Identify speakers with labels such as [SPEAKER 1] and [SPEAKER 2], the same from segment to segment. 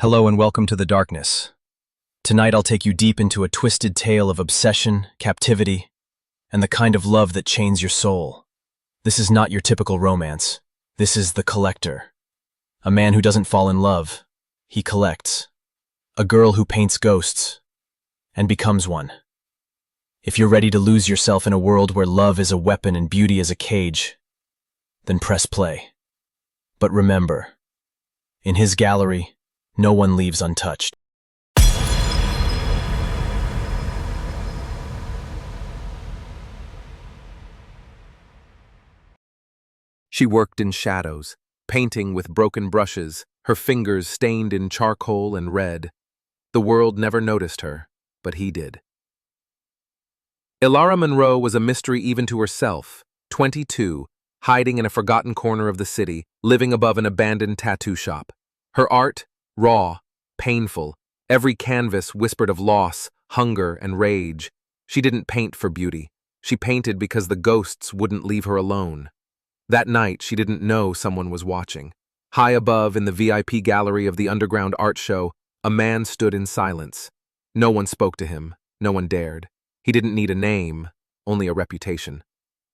[SPEAKER 1] Hello and welcome to the darkness. Tonight I'll take you deep into a twisted tale of obsession, captivity, and the kind of love that chains your soul. This is not your typical romance. This is the collector. A man who doesn't fall in love. He collects. A girl who paints ghosts and becomes one. If you're ready to lose yourself in a world where love is a weapon and beauty is a cage, then press play. But remember, in his gallery, no one leaves untouched.
[SPEAKER 2] She worked in shadows, painting with broken brushes, her fingers stained in charcoal and red. The world never noticed her, but he did. Elara Monroe was a mystery even to herself, 22, hiding in a forgotten corner of the city, living above an abandoned tattoo shop. Her art, raw, painful, every canvas whispered of loss, hunger, and rage. She didn't paint for beauty. She painted because the ghosts wouldn't leave her alone. That night, she didn't know someone was watching. High above in the VIP gallery of the underground art show, a man stood in silence. No one spoke to him. No one dared. He didn't need a name, only a reputation.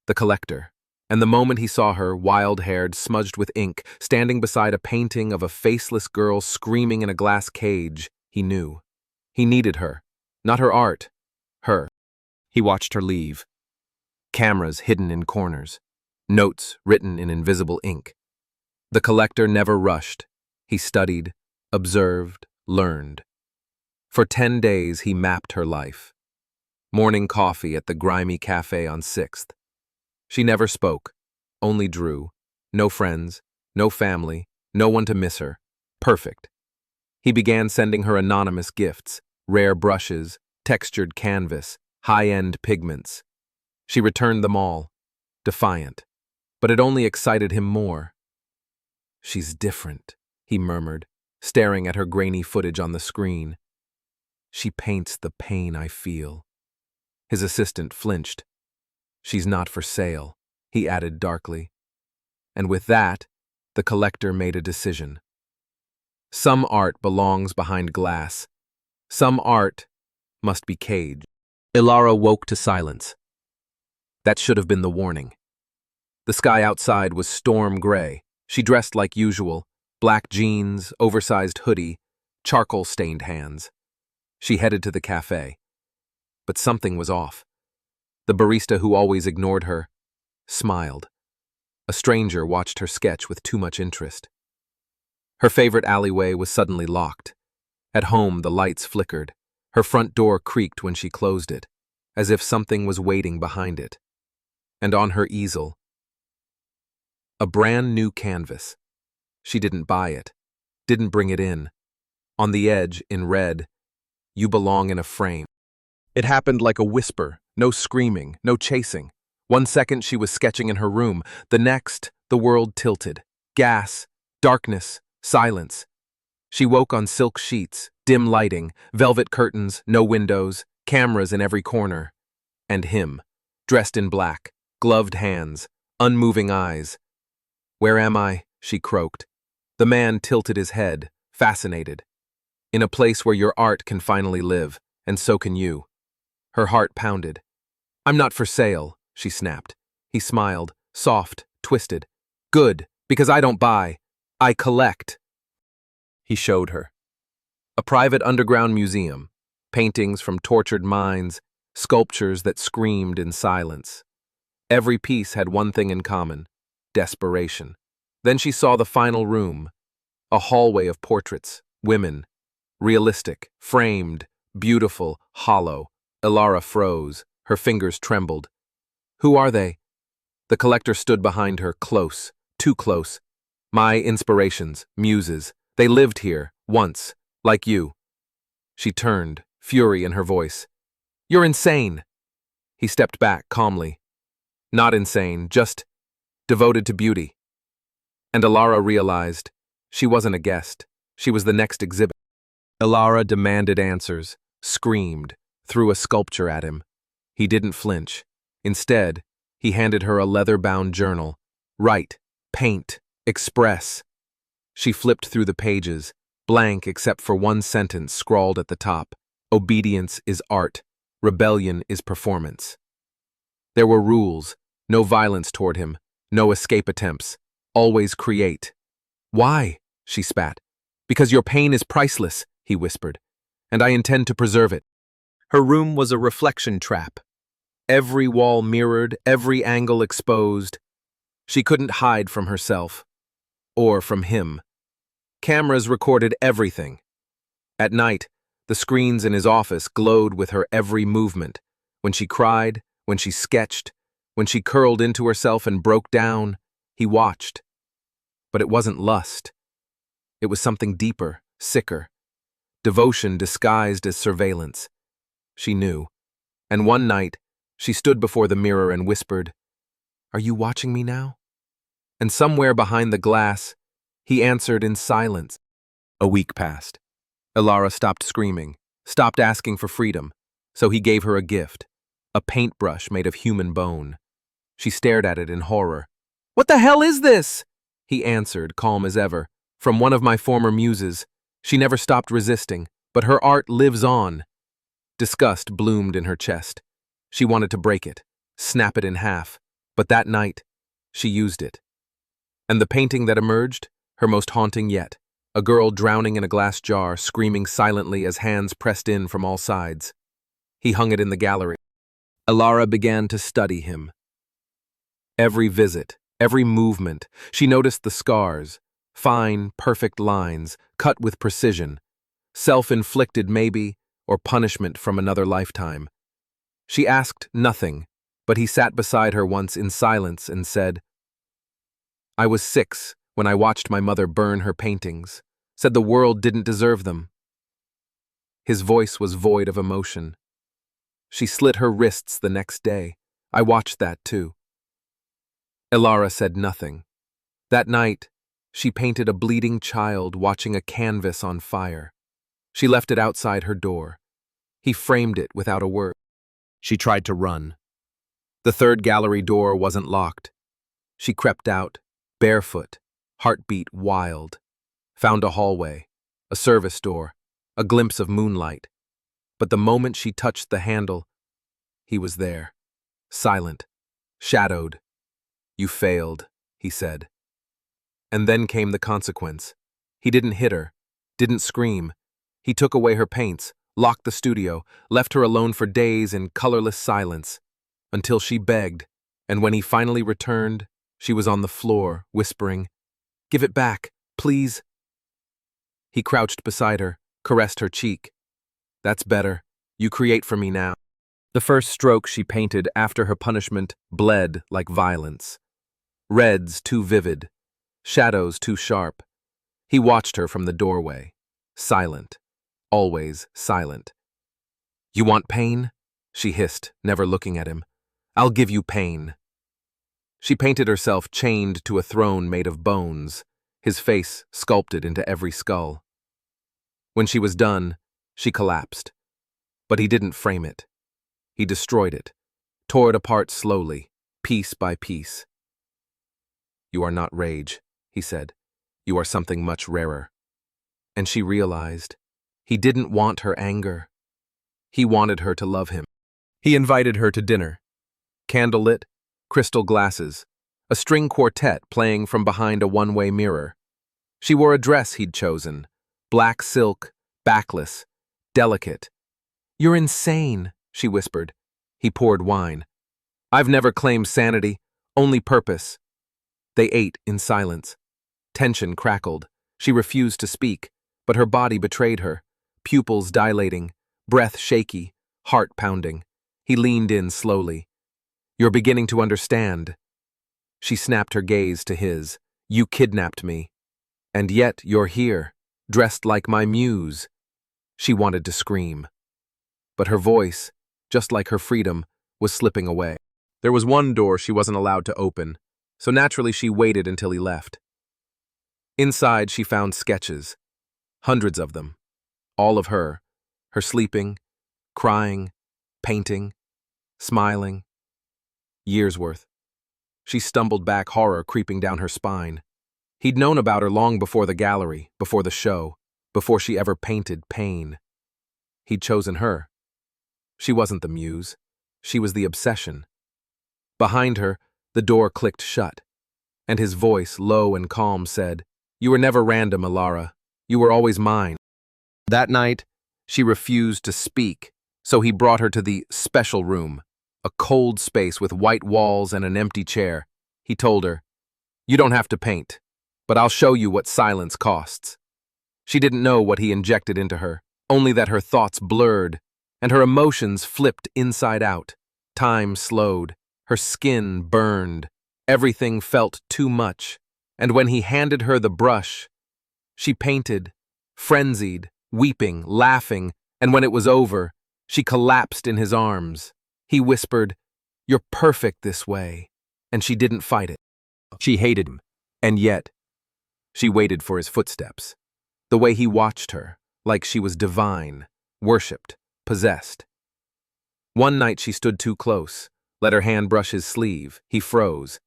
[SPEAKER 2] The collector. And the moment he saw her, wild-haired, smudged with ink, standing beside a painting of a faceless girl screaming in a glass cage, he knew. He needed her. Not her art. Her. He watched her leave. Cameras hidden in corners. Notes written in invisible ink. The collector never rushed. He studied, observed, learned. For 10 days he mapped her life. Morning coffee at the grimy cafe on 6th. She never spoke, only drew. No friends, no family, no one to miss her. Perfect. He began sending her anonymous gifts, rare brushes, textured canvas, high-end pigments. She returned them all, defiant. But it only excited him more. "She's different," he murmured, staring at her grainy footage on the screen. "She paints the pain I feel." His assistant flinched. "She's not for sale," he added darkly. And with that, the collector made a decision. Some art belongs behind glass. Some art must be caged. Elara woke to silence. That should have been the warning. The sky outside was storm gray. She dressed like usual, black jeans, oversized hoodie, charcoal-stained hands. She headed to the cafe. But something was off. The barista who always ignored her smiled. A stranger watched her sketch with too much interest. Her favorite alleyway was suddenly locked. At home, the lights flickered. Her front door creaked when she closed it, as if something was waiting behind it. And on her easel, a brand new canvas. She didn't buy it, didn't bring it in. On the edge, in red, "You belong in a frame." It happened like a whisper, no screaming, no chasing. One second she was sketching in her room, the next, the world tilted. Gas, darkness, silence. She woke on silk sheets, dim lighting, velvet curtains, no windows, cameras in every corner. And him, dressed in black, gloved hands, unmoving eyes. "Where am I?" she croaked. The man tilted his head, fascinated. "In a place where your art can finally live, and so can you." Her heart pounded. "I'm not for sale," she snapped. He smiled, soft, twisted. "Good, because I don't buy. I collect." He showed her. A private underground museum, paintings from tortured minds, sculptures that screamed in silence. Every piece had one thing in common: desperation. Then she saw the final room, a hallway of portraits, women, realistic, framed, beautiful, hollow. Elara froze, her fingers trembled. "Who are they?" The collector stood behind her, close, too close. "My inspirations, muses. They lived here, once, like you." She turned, fury in her voice. "You're insane!" He stepped back calmly. "Not insane, just devoted to beauty." And Elara realized she wasn't a guest. She was the next exhibit. Elara demanded answers, screamed, threw a sculpture at him. He didn't flinch. Instead, he handed her a leather-bound journal. "Write, paint, express." She flipped through the pages, blank except for one sentence scrawled at the top: obedience is art, rebellion is performance. There were rules: no violence toward him, no escape attempts, always create. Why? She spat. Because your pain is priceless, he whispered, and I intend to preserve it. Her room was a reflection trap. Every wall mirrored, every angle exposed. She couldn't hide from herself. Or from him. Cameras recorded everything. At night, the screens in his office glowed with her every movement. When she cried, when she sketched, when she curled into herself and broke down, he watched. But it wasn't lust. It was something deeper, sicker. Devotion disguised as surveillance. She knew. And one night, she stood before the mirror and whispered, "Are you watching me now?" And somewhere behind the glass, he answered in silence. A week passed. Elara stopped screaming, stopped asking for freedom, so he gave her a gift, a paintbrush made of human bone. She stared at it in horror. "What the hell is this?" He answered, calm as ever. "From one of my former muses. She never stopped resisting, but her art lives on." Disgust bloomed in her chest. She wanted to break it, snap it in half, but that night, she used it. And the painting that emerged, her most haunting yet, a girl drowning in a glass jar, screaming silently as hands pressed in from all sides. He hung it in the gallery. Elara began to study him. Every visit, every movement, she noticed the scars, fine, perfect lines, cut with precision, self-inflicted maybe, or punishment from another lifetime. She asked nothing, but he sat beside her once in silence and said, "I was 6 when I watched my mother burn her paintings, said the world didn't deserve them." His voice was void of emotion. She slit her wrists the next day. I watched that too. Elara said nothing. That night, she painted a bleeding child watching a canvas on fire. She left it outside her door. He framed it without a word. She tried to run. The third gallery door wasn't locked. She crept out, barefoot, heartbeat wild. Found a hallway, a service door, a glimpse of moonlight. But the moment she touched the handle, he was there, silent, shadowed. "You failed," he said. And then came the consequence. He didn't hit her, didn't scream. He took away her paints, locked the studio, left her alone for days in colorless silence, until she begged, and when he finally returned, she was on the floor, whispering, "Give it back, please." He crouched beside her, caressed her cheek. "That's better. You create for me now." The first stroke she painted after her punishment bled like violence. Reds too vivid, shadows too sharp. He watched her from the doorway, silent, always silent. "You want pain?" she hissed, never looking at him. "I'll give you pain." She painted herself chained to a throne made of bones, his face sculpted into every skull. When she was done, she collapsed. But he didn't frame it. He destroyed it, tore it apart slowly, piece by piece. "You are not rage," he said. "You are something much rarer." And she realized he didn't want her anger. He wanted her to love him. He invited her to dinner. Candlelit, crystal glasses, a string quartet playing from behind a one-way mirror. She wore a dress he'd chosen, black silk, backless, delicate. "You're insane," she whispered. He poured wine. "I've never claimed sanity, only purpose." They ate in silence. Tension crackled. She refused to speak, but her body betrayed her, pupils dilating, breath shaky, heart pounding. He leaned in slowly. "You're beginning to understand." She snapped her gaze to his. "You kidnapped me. And yet you're here, dressed like my muse." She wanted to scream. But her voice, just like her freedom, was slipping away. There was one door she wasn't allowed to open, so naturally she waited until he left. Inside she found sketches, hundreds of them, all of her sleeping, crying, painting, smiling. Years' worth. She stumbled back, horror creeping down her spine. He'd known about her long before the gallery, before the show, before she ever painted pain. He'd chosen her. She wasn't the muse. She was the obsession. Behind her, the door clicked shut, and his voice, low and calm, said, "You were never random, Elara. You were always mine." That night, she refused to speak, so he brought her to the special room, a cold space with white walls and an empty chair. He told her, "You don't have to paint, but I'll show you what silence costs." She didn't know what he injected into her, only that her thoughts blurred, and her emotions flipped inside out. Time slowed, her skin burned, everything felt too much, and when he handed her the brush, she painted, frenzied, weeping, laughing, and when it was over, she collapsed in his arms. He whispered, "You're perfect this way," and she didn't fight it. She hated him, and yet, she waited for his footsteps. The way he watched her, like she was divine, worshipped, possessed. One night she stood too close, let her hand brush his sleeve. He froze.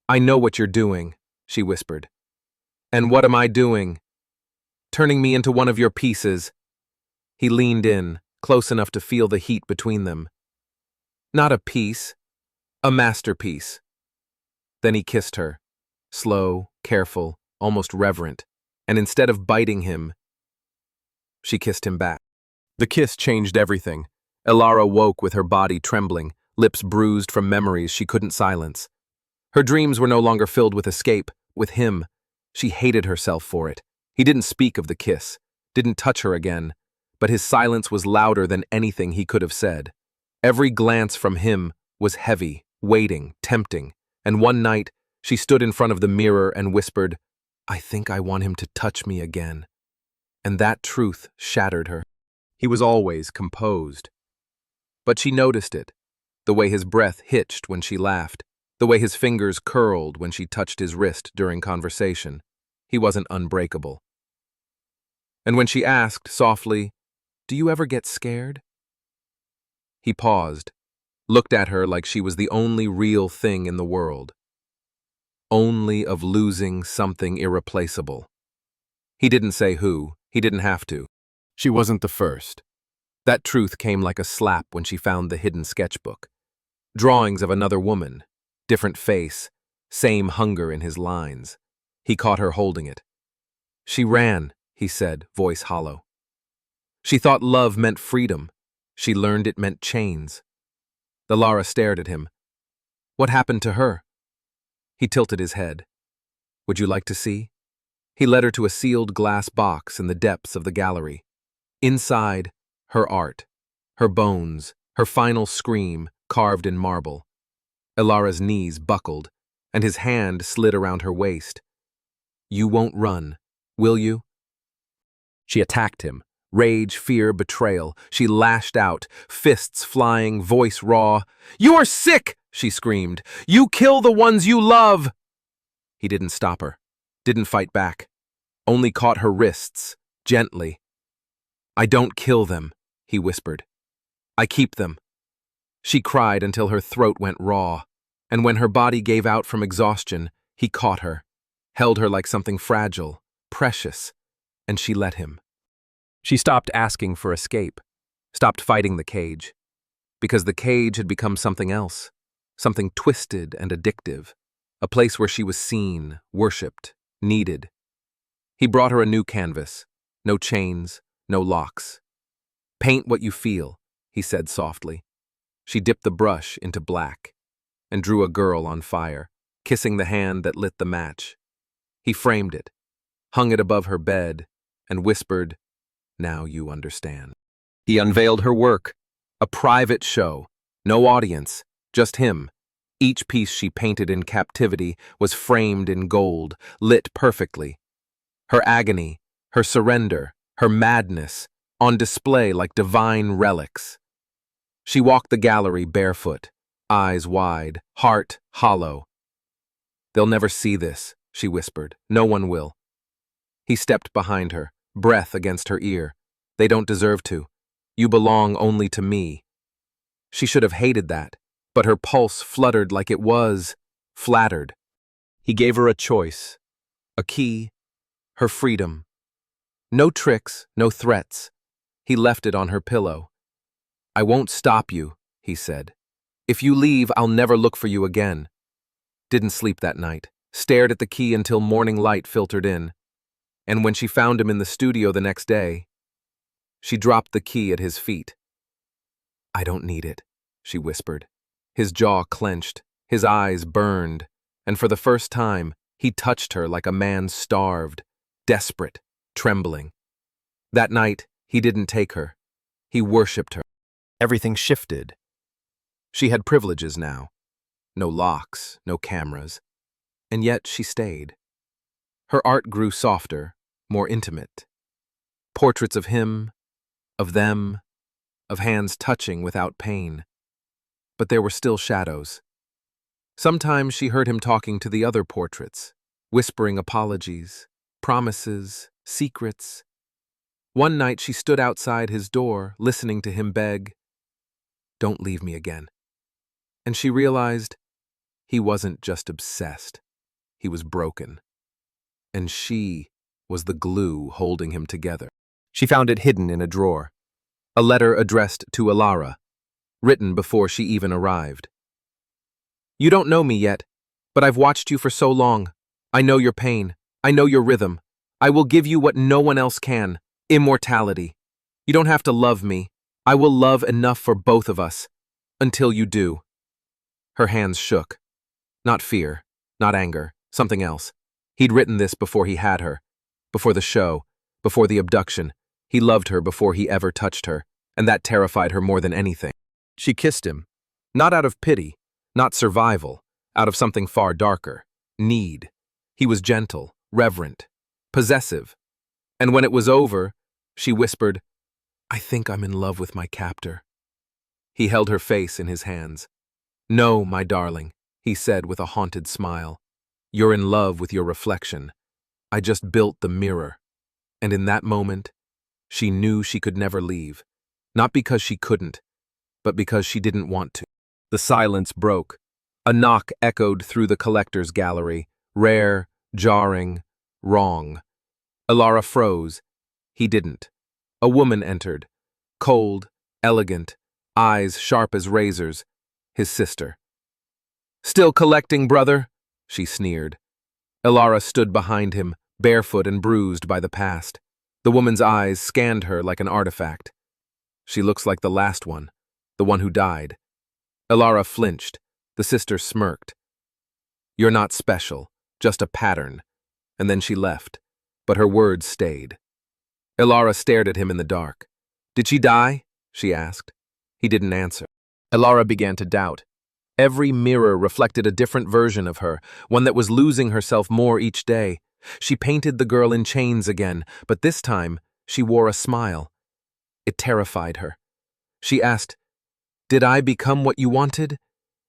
[SPEAKER 2] "I know what you're doing," she whispered. "And what am I doing?" "Turning me into one of your pieces." He leaned in, close enough to feel the heat between them. "Not a piece, a masterpiece." Then he kissed her, slow, careful, almost reverent, and instead of biting him, she kissed him back. The kiss changed everything. Elara woke with her body trembling, lips bruised from memories she couldn't silence. Her dreams were no longer filled with escape, with him. She hated herself for it. He didn't speak of the kiss, didn't touch her again, but his silence was louder than anything he could have said. Every glance from him was heavy, waiting, tempting, and one night she stood in front of the mirror and whispered, "I think I want him to touch me again." And that truth shattered her. He was always composed. But she noticed it, the way his breath hitched when she laughed, the way his fingers curled when she touched his wrist during conversation. He wasn't unbreakable. And when she asked softly, "Do you ever get scared?" He paused, looked at her like she was the only real thing in the world. Only of losing something irreplaceable. He didn't say who, he didn't have to. She wasn't the first. That truth came like a slap when she found the hidden sketchbook. Drawings of another woman, different face, same hunger in his lines. He caught her holding it. "She ran," he said, voice hollow. "She thought love meant freedom. She learned it meant chains." Elara stared at him. "What happened to her?" He tilted his head. "Would you like to see?" He led her to a sealed glass box in the depths of the gallery. Inside, her art, her bones, her final scream carved in marble. Elara's knees buckled, and his hand slid around her waist. "You won't run, will you?" She attacked him. Rage, fear, betrayal. She lashed out, fists flying, voice raw. "You are sick!" she screamed. "You kill the ones you love!" He didn't stop her, didn't fight back, only caught her wrists, gently. "I don't kill them," he whispered. "I keep them." She cried until her throat went raw, and when her body gave out from exhaustion, he caught her, held her like something fragile, precious, and she let him. She stopped asking for escape, stopped fighting the cage, because the cage had become something else, something twisted and addictive, a place where she was seen, worshipped, needed. He brought her a new canvas, no chains, no locks. "Paint what you feel," he said softly. She dipped the brush into black and drew a girl on fire, kissing the hand that lit the match. He framed it, hung it above her bed, and whispered, "Now you understand." He unveiled her work, a private show, no audience, just him. Each piece she painted in captivity was framed in gold, lit perfectly. Her agony, her surrender, her madness, on display like divine relics. She walked the gallery barefoot, eyes wide, heart hollow. "They'll never see this," she whispered. "No one will." He stepped behind her, breath against her ear. "They don't deserve to. You belong only to me." She should have hated that, but her pulse fluttered like it was flattered. He gave her a choice, a key, her freedom. No tricks, no threats. He left it on her pillow. "I won't stop you," he said. "If you leave, I'll never look for you again." Didn't sleep that night. Stared at the key until morning light filtered in. And when she found him in the studio the next day, she dropped the key at his feet. "I don't need it," she whispered. His jaw clenched, his eyes burned, and for the first time, he touched her like a man starved, desperate, trembling. That night, he didn't take her. He worshipped her. Everything shifted. She had privileges now. No locks, no cameras. And yet she stayed. Her art grew softer, more intimate. Portraits of him, of them, of hands touching without pain. But there were still shadows. Sometimes she heard him talking to the other portraits, whispering apologies, promises, secrets. One night she stood outside his door, listening to him beg, "Don't leave me again." And she realized he wasn't just obsessed. He was broken. And she was the glue holding him together. She found it hidden in a drawer. A letter addressed to Elara, written before she even arrived. "You don't know me yet, but I've watched you for so long. I know your pain. I know your rhythm. I will give you what no one else can, immortality. You don't have to love me. I will love enough for both of us, until you do." Her hands shook. Not fear, not anger, something else. He'd written this before he had her, before the show, before the abduction. He loved her before he ever touched her, and that terrified her more than anything. She kissed him, not out of pity, not survival, out of something far darker, need. He was gentle, reverent, possessive. And when it was over, she whispered, "I think I'm in love with my captor." He held her face in his hands. "No, my darling," he said with a haunted smile. "You're in love with your reflection. I just built the mirror." And in that moment, she knew she could never leave, not because she couldn't, but because she didn't want to. The silence broke. A knock echoed through the collector's gallery, rare, jarring, wrong. Elara froze. He didn't. A woman entered, cold, elegant, eyes sharp as razors, his sister. "Still collecting, brother?" she sneered. Elara stood behind him, barefoot and bruised by the past. The woman's eyes scanned her like an artifact. "She looks like the last one, the one who died." Elara flinched. The sister smirked. "You're not special, just a pattern." And then she left, but her words stayed. Elara stared at him in the dark. "Did she die?" she asked. He didn't answer. Elara began to doubt. Every mirror reflected a different version of her, one that was losing herself more each day. She painted the girl in chains again, but this time she wore a smile. It terrified her. She asked, "Did I become what you wanted?"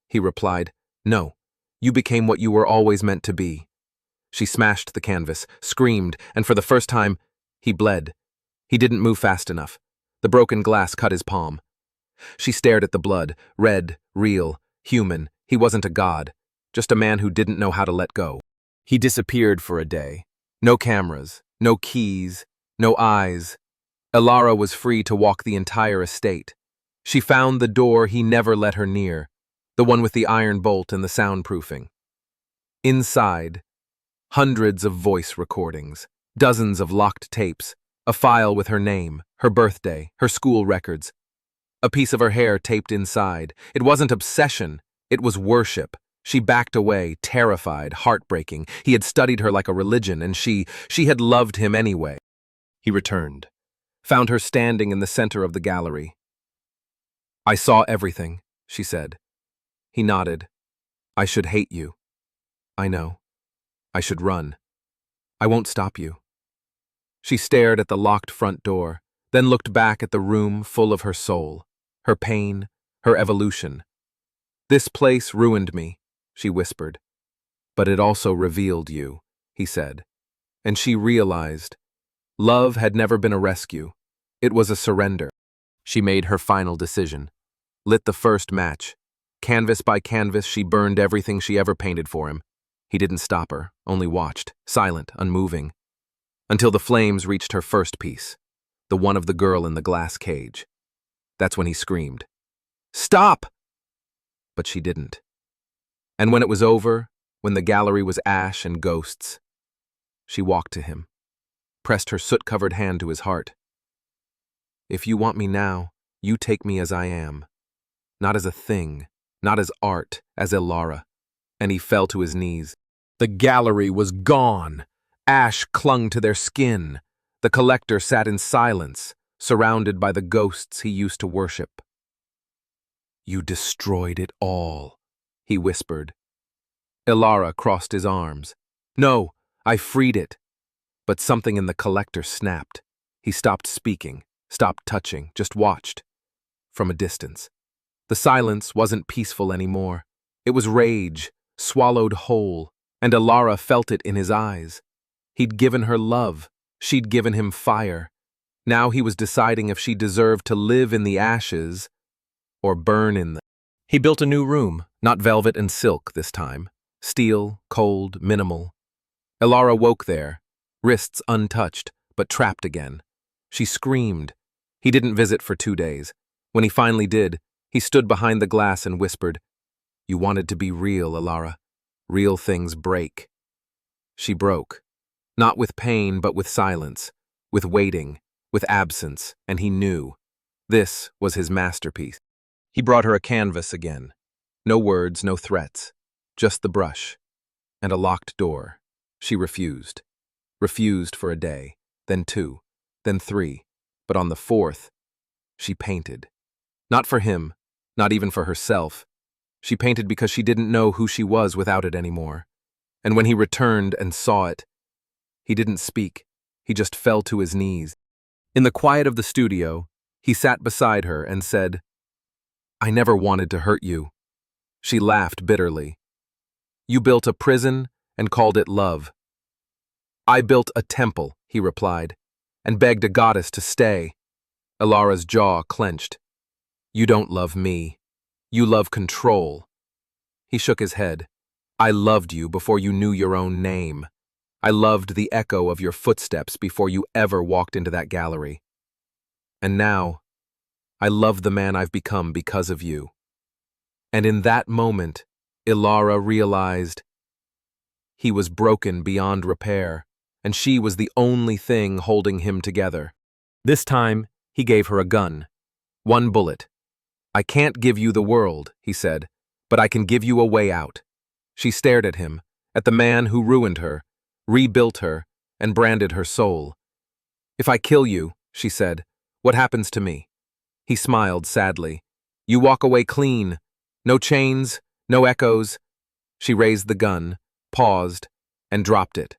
[SPEAKER 2] He replied, "No, you became what you were always meant to be." She smashed the canvas, screamed, and for the first time, he bled. He didn't move fast enough. The broken glass cut his palm. She stared at the blood, red, real, human. He wasn't a god, just a man who didn't know how to let go. He disappeared for a day. No cameras, no keys, no eyes. Elara was free to walk the entire estate. She found the door he never let her near, the one with the iron bolt and the soundproofing. Inside, hundreds of voice recordings, dozens of locked tapes, a file with her name, her birthday, her school records. A piece of her hair taped inside. It wasn't obsession, it was worship. She backed away, terrified, heartbreaking. He had studied her like a religion, and she had loved him anyway. He returned, found her standing in the center of the gallery. "I saw everything," she said. He nodded. "I should hate you." "I know. I should run. I won't stop you." She stared at the locked front door, then looked back at the room full of her soul, her pain, her evolution. "This place ruined me," she whispered. "But it also revealed you," he said. And she realized love had never been a rescue. It was a surrender. She made her final decision, lit the first match. Canvas by canvas, she burned everything she ever painted for him. He didn't stop her, only watched, silent, unmoving. until the flames reached her first piece, the one of the girl in the glass cage. That's when he screamed, "Stop!" But she didn't. And when it was over, when the gallery was ash and ghosts, she walked to him, pressed her soot-covered hand to his heart. "If you want me now, you take me as I am. Not as a thing, not as art, as Elara." And he fell to his knees. The gallery was gone. Ash clung to their skin. The collector sat in silence, surrounded by the ghosts he used to worship. "You destroyed it all," he whispered. Elara crossed his arms. "No, I freed it." But something in the collector snapped. He stopped speaking, stopped touching, just watched. From a distance. The silence wasn't peaceful anymore. It was rage, swallowed whole, and Elara felt it in his eyes. He'd given her love. She'd given him fire. Now he was deciding if she deserved to live in the ashes or burn in them. He built a new room, not velvet and silk this time. Steel, cold, minimal. Elara woke there, wrists untouched, but trapped again. She screamed. He didn't visit for 2 days. When he finally did, he stood behind the glass and whispered, "You wanted to be real, Elara. Real things break." She broke. Not with pain, but with silence, with waiting, with absence, and he knew. This was his masterpiece. He brought her a canvas again. No words, no threats. Just the brush. And a locked door. She refused. Refused for a day, then 2, then 3. But on the 4th, she painted. Not for him, not even for herself. She painted because she didn't know who she was without it anymore. And when he returned and saw it, he didn't speak. He just fell to his knees. In the quiet of the studio, he sat beside her and said, "I never wanted to hurt you." She laughed bitterly. "You built a prison and called it love." "I built a temple," he replied, "and begged a goddess to stay." Elara's jaw clenched. "You don't love me. You love control." He shook his head. "I loved you before you knew your own name. I loved the echo of your footsteps before you ever walked into that gallery. And now, I love the man I've become because of you." And in that moment, Elara realized he was broken beyond repair, and she was the only thing holding him together. This time, he gave her a gun. 1 bullet. "I can't give you the world," he said, "but I can give you a way out." She stared at him, at the man who ruined her, rebuilt her, and branded her soul. "If I kill you," she said, "what happens to me?" He smiled sadly. "You walk away clean. No chains, no echoes." She raised the gun, paused, and dropped it.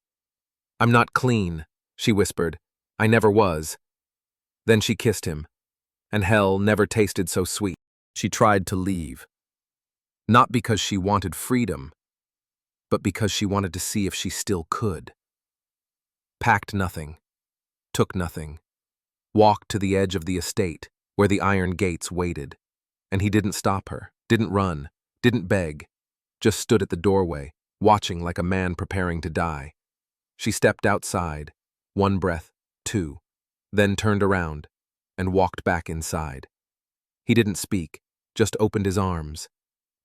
[SPEAKER 2] "I'm not clean," she whispered. "I never was." Then she kissed him, and hell never tasted so sweet. She tried to leave. Not because she wanted freedom, but because she wanted to see if she still could. Packed nothing, took nothing, walked to the edge of the estate where the iron gates waited, and he didn't stop her, didn't run, didn't beg, just stood at the doorway, watching like a man preparing to die. She stepped outside, 1 breath, 2, then turned around and walked back inside. He didn't speak, just opened his arms,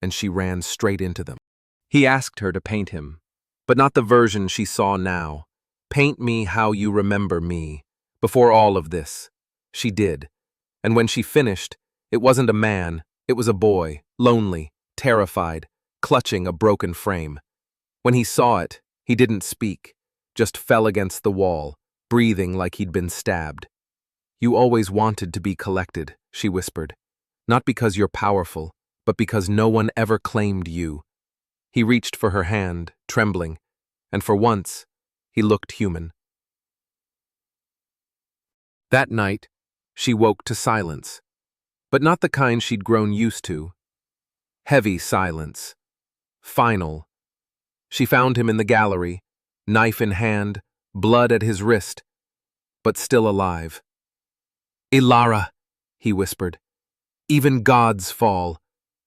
[SPEAKER 2] and she ran straight into them. He asked her to paint him, but not the version she saw now. "Paint me how you remember me, before all of this." She did, and when she finished, it wasn't a man, it was a boy, lonely, terrified, clutching a broken frame. When he saw it, he didn't speak, just fell against the wall, breathing like he'd been stabbed. "You always wanted to be collected," she whispered. "Not because you're powerful, but because no one ever claimed you." He reached for her hand, trembling, and for once, he looked human. That night, she woke to silence, but not the kind she'd grown used to. Heavy silence. Final. She found him in the gallery, knife in hand, blood at his wrist, but still alive. "Elara," he whispered. "Even gods fall."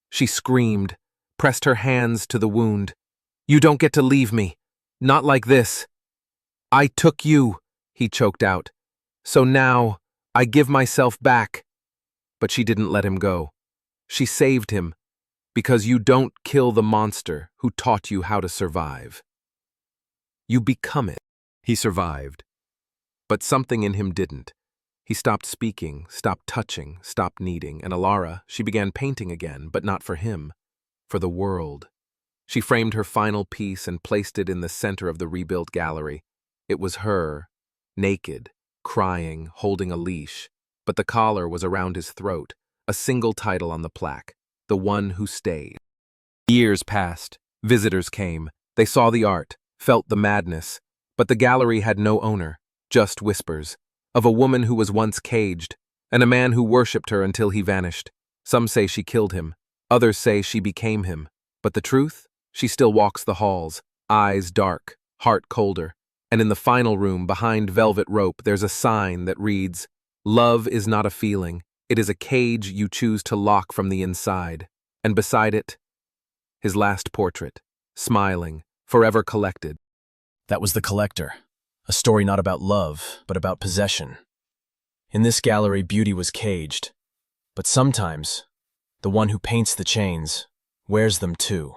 [SPEAKER 2] She screamed, pressed her hands to the wound. "You don't get to leave me. Not like this. I took you." He choked out. So now, I give myself back. But she didn't let him go. She saved him, because you don't kill the monster who taught you how to survive. You become it. He survived. But something in him didn't. He stopped speaking, stopped touching, stopped needing, and Elara, she began painting again, but not for him, for the world. She framed her final piece and placed it in the center of the rebuilt gallery. It was her, naked, crying, holding a leash, but the collar was around his throat, a single title on the plaque, The One Who Stayed. Years passed. Visitors came. They saw the art, felt the madness, but the gallery had no owner, just whispers, of a woman who was once caged, and a man who worshipped her until he vanished. Some say she killed him, others say she became him, but the truth? She still walks the halls, eyes dark, heart colder, and in the final room behind velvet rope there's a sign that reads, "Love is not a feeling, it is a cage you choose to lock from the inside." And beside it, his last portrait, smiling, forever collected.
[SPEAKER 1] That was The Collector, a story not about love, but about possession. In this gallery, beauty was caged, but sometimes the one who paints the chains wears them too.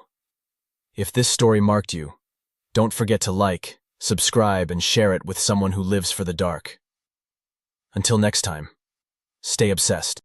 [SPEAKER 1] If this story marked you, don't forget to like, subscribe, and share it with someone who lives for the dark. Until next time, stay obsessed.